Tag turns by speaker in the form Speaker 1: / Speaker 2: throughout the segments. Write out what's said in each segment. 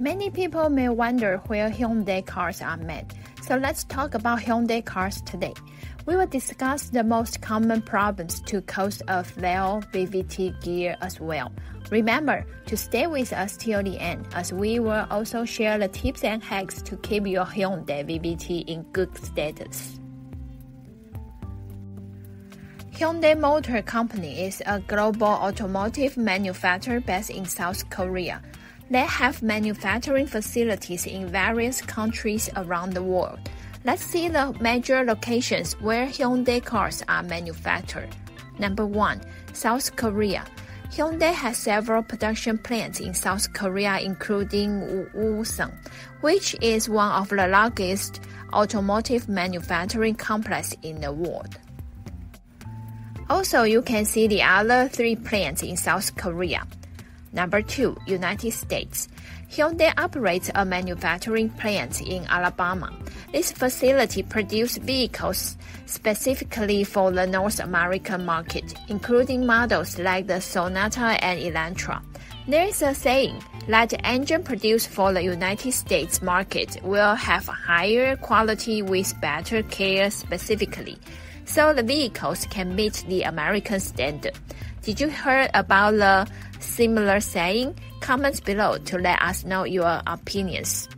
Speaker 1: Many people may wonder where Hyundai cars are made, so let's talk about Hyundai cars today. We will discuss the most common problems to cause a failed VVT gear as well. Remember to stay with us till the end, as we will also share the tips and hacks to keep your Hyundai VVT in good status. Hyundai Motor Company is a global automotive manufacturer based in South Korea. They have manufacturing facilities in various countries around the world. Let's see the major locations where Hyundai cars are manufactured. Number 1. South Korea. Hyundai has several production plants in South Korea, including Ulsan, which is one of the largest automotive manufacturing complexes in the world. Also, you can see the other 3 plants in South Korea. Number 2. United States. Hyundai operates a manufacturing plant in Alabama. This facility produces vehicles specifically for the North American market, including models like the Sonata and Elantra. There is a saying that the engine produced for the United States market will have higher quality with better care specifically, so the vehicles can meet the American standard. Did you hear about the similar saying? Comments below to let us know your opinions.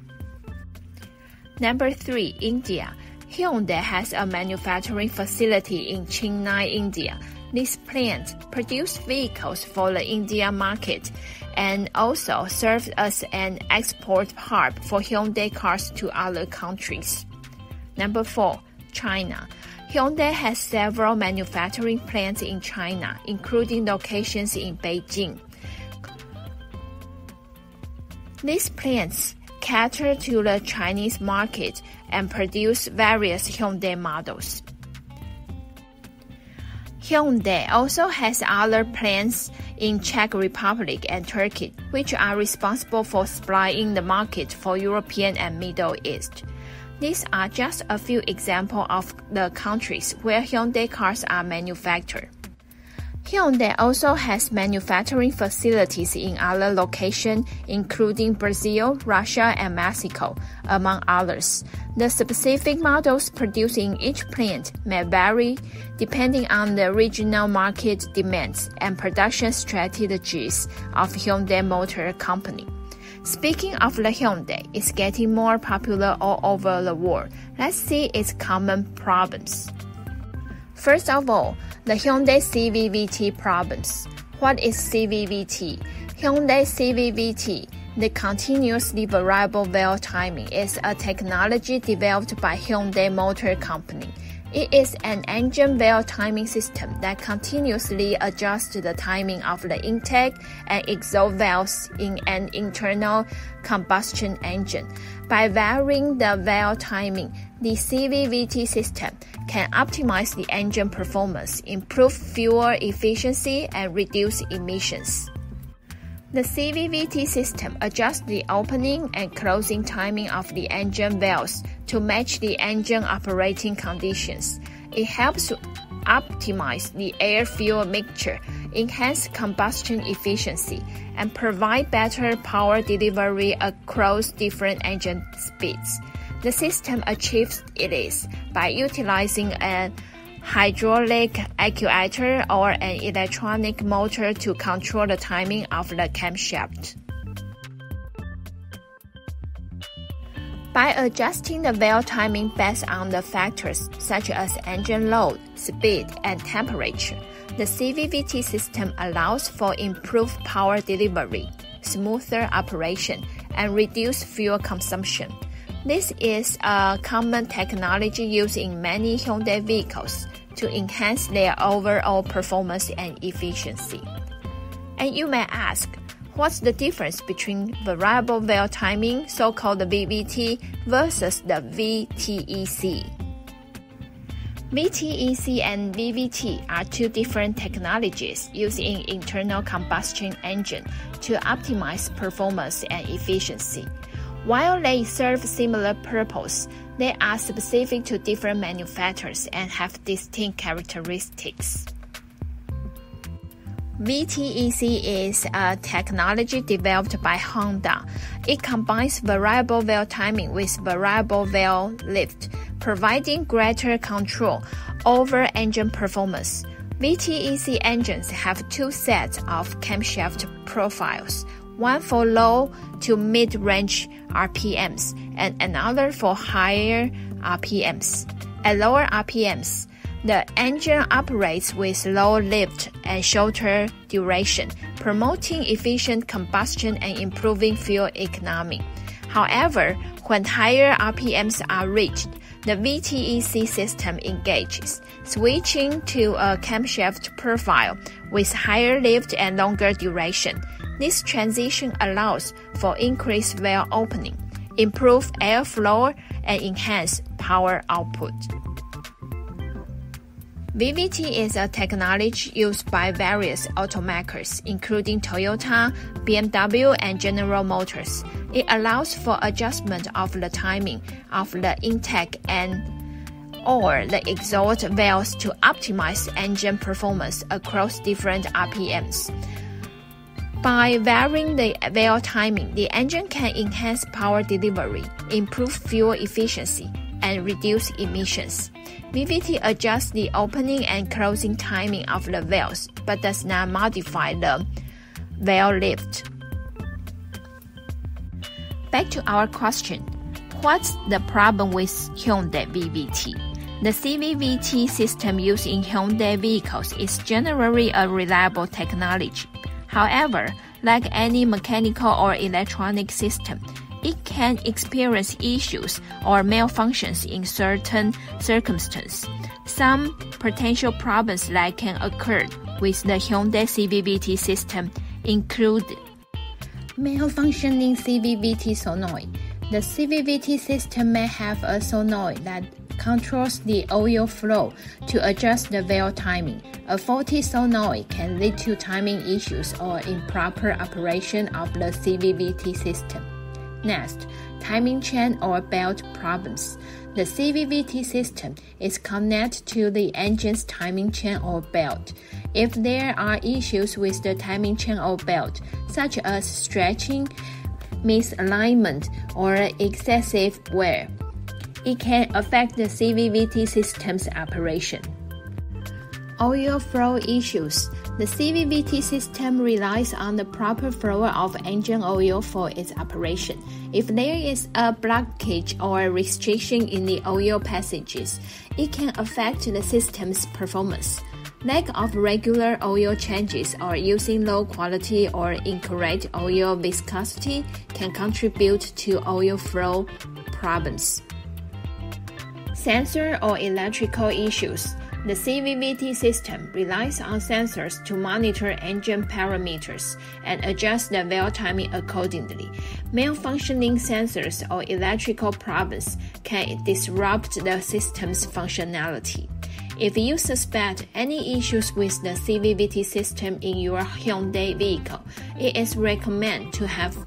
Speaker 1: Number 3. India. Hyundai has a manufacturing facility in Chennai, India. This plant produces vehicles for the India market and also serves as an export hub for Hyundai cars to other countries. Number 4. China. Hyundai has several manufacturing plants in China, including locations in Beijing. These plants cater to the Chinese market and produce various Hyundai models. Hyundai also has other plants in Czech Republic and Turkey, which are responsible for supplying the market for European and Middle East. These are just a few examples of the countries where Hyundai cars are manufactured. Hyundai also has manufacturing facilities in other locations, including Brazil, Russia, and Mexico, among others. The specific models produced in each plant may vary depending on the regional market demands and production strategies of Hyundai Motor Company. Speaking of the Hyundai, it's getting more popular all over the world. Let's see its common problems. First of all, the Hyundai CVVT problems. What is CVVT? Hyundai CVVT, the continuously variable valve timing, is a technology developed by Hyundai Motor Company. It is an engine valve timing system that continuously adjusts the timing of the intake and exhaust valves in an internal combustion engine. By varying the valve timing, the CVVT system can optimize the engine performance, improve fuel efficiency, and reduce emissions. The CVVT system adjusts the opening and closing timing of the engine valves to match the engine operating conditions. It helps to optimize the air-fuel mixture, enhance combustion efficiency, and provide better power delivery across different engine speeds. The system achieves this by utilizing a hydraulic actuator or an electronic motor to control the timing of the camshaft. By adjusting the valve timing based on the factors such as engine load, speed, and temperature, the CVVT system allows for improved power delivery, smoother operation, and reduced fuel consumption. This is a common technology used in many Hyundai vehicles to enhance their overall performance and efficiency. And you may ask, what's the difference between variable valve timing, so-called VVT, versus the vtec? vtec and VVT are 2 different technologies used in internal combustion engine to optimize performance and efficiency. While they serve similar purpose, they are specific to different manufacturers and have distinct characteristics. vtec is a technology developed by Honda. It combines variable valve timing with variable valve lift, providing greater control over engine performance. VTEC engines have two sets of camshaft profiles, one for low to mid-range RPMs and another for higher RPMs. At lower RPMs, the engine operates with low lift and shorter duration, promoting efficient combustion and improving fuel economy. However, when higher RPMs are reached, the VTEC system engages, switching to a camshaft profile with higher lift and longer duration. This transition allows for increased valve opening, improved airflow, and enhanced power output. VVT is a technology used by various automakers, including Toyota, BMW, and General Motors. It allows for adjustment of the timing of the intake or the exhaust valves to optimize engine performance across different RPMs. By varying the valve timing, the engine can enhance power delivery, improve fuel efficiency, and reduce emissions. VVT adjusts the opening and closing timing of the valves, but does not modify the valve lift. Back to our question. What's the problem with Hyundai VVT? The CVVT system used in Hyundai vehicles is generally a reliable technology. However, like any mechanical or electronic system, it can experience issues or malfunctions in certain circumstances. Some potential problems that can occur with the Hyundai CVVT system include malfunctioning CVVT solenoid. The CVVT system may have a solenoid that controls the oil flow to adjust the valve timing. A faulty solenoid can lead to timing issues or improper operation of the CVVT system. Next, timing chain or belt problems. The CVVT system is connected to the engine's timing chain or belt. If there are issues with the timing chain or belt, such as stretching, misalignment, or excessive wear, it can affect the CVVT system's operation. Oil flow issues. The CVVT system relies on the proper flow of engine oil for its operation. If there is a blockage or restriction in the oil passages, it can affect the system's performance. Lack of regular oil changes or using low quality or incorrect oil viscosity can contribute to oil flow problems. Sensor or electrical issues. The CVVT system relies on sensors to monitor engine parameters and adjust the valve timing accordingly. Malfunctioning sensors or electrical problems can disrupt the system's functionality. If you suspect any issues with the CVVT system in your Hyundai vehicle, it is recommended to have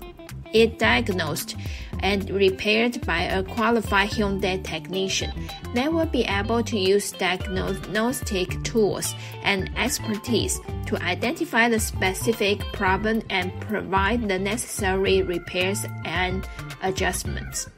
Speaker 1: it diagnosed and repaired by a qualified Hyundai technician. They will be able to use diagnostic tools and expertise to identify the specific problem and provide the necessary repairs and adjustments.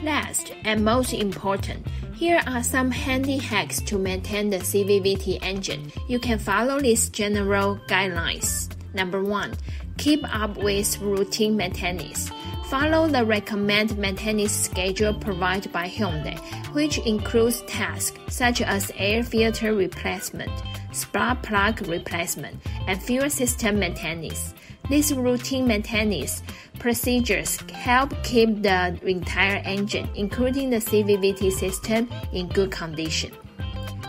Speaker 1: Last and most important, here are some handy hacks to maintain the CVVT engine. You can follow these general guidelines. Number 1. Keep up with routine maintenance. Follow the recommended maintenance schedule provided by Hyundai, which includes tasks such as air filter replacement, spark plug replacement, and fuel system maintenance. These routine maintenance procedures help keep the entire engine, including the CVVT system, in good condition.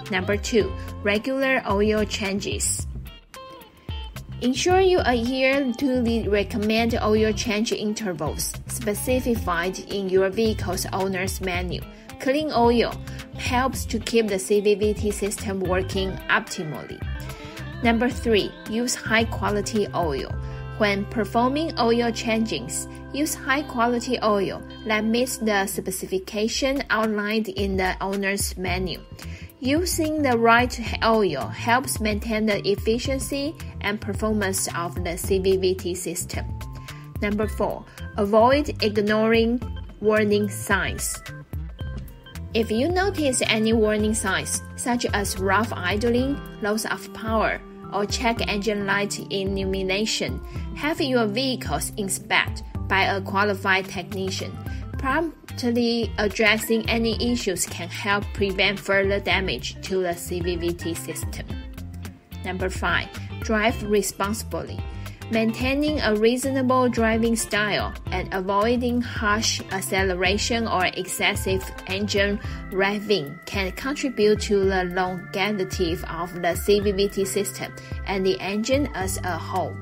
Speaker 1: Number 2. Regular oil changes. Ensure you adhere to the recommended oil change intervals specified in your vehicle's owner's manual. Clean oil helps to keep the CVVT system working optimally. Number 3. Use high-quality oil. When performing oil changes, use high-quality oil that meets the specification outlined in the owner's manual. Using the right oil helps maintain the efficiency and performance of the CVVT system. Number 4. Avoid ignoring warning signs. If you notice any warning signs, such as rough idling, loss of power, or check engine light illumination, have your vehicles inspected by a qualified technician. Promptly addressing any issues can help prevent further damage to the CVVT system. Number 5. Drive responsibly. Maintaining a reasonable driving style and avoiding harsh acceleration or excessive engine revving can contribute to the longevity of the CVVT system and the engine as a whole.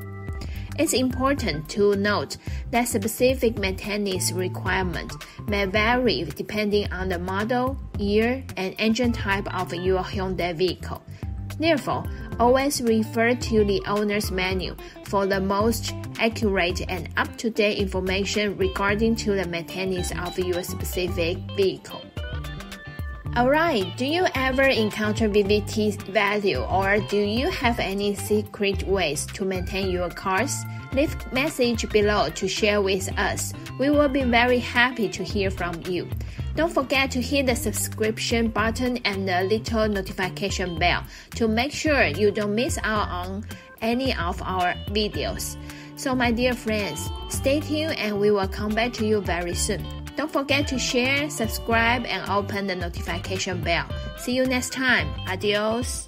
Speaker 1: It's important to note that specific maintenance requirements may vary depending on the model, year, and engine type of your Hyundai vehicle. Therefore, always refer to the owner's manual for the most accurate and up-to-date information regarding to the maintenance of your specific vehicle. Alright, do you ever encounter VVT value, or do you have any secret ways to maintain your cars? Leave a message below to share with us. We will be very happy to hear from you. Don't forget to hit the subscription button and the little notification bell to make sure you don't miss out on any of our videos. So my dear friends, stay tuned and we will come back to you very soon. Don't forget to share, subscribe, and open the notification bell. See you next time. Adios.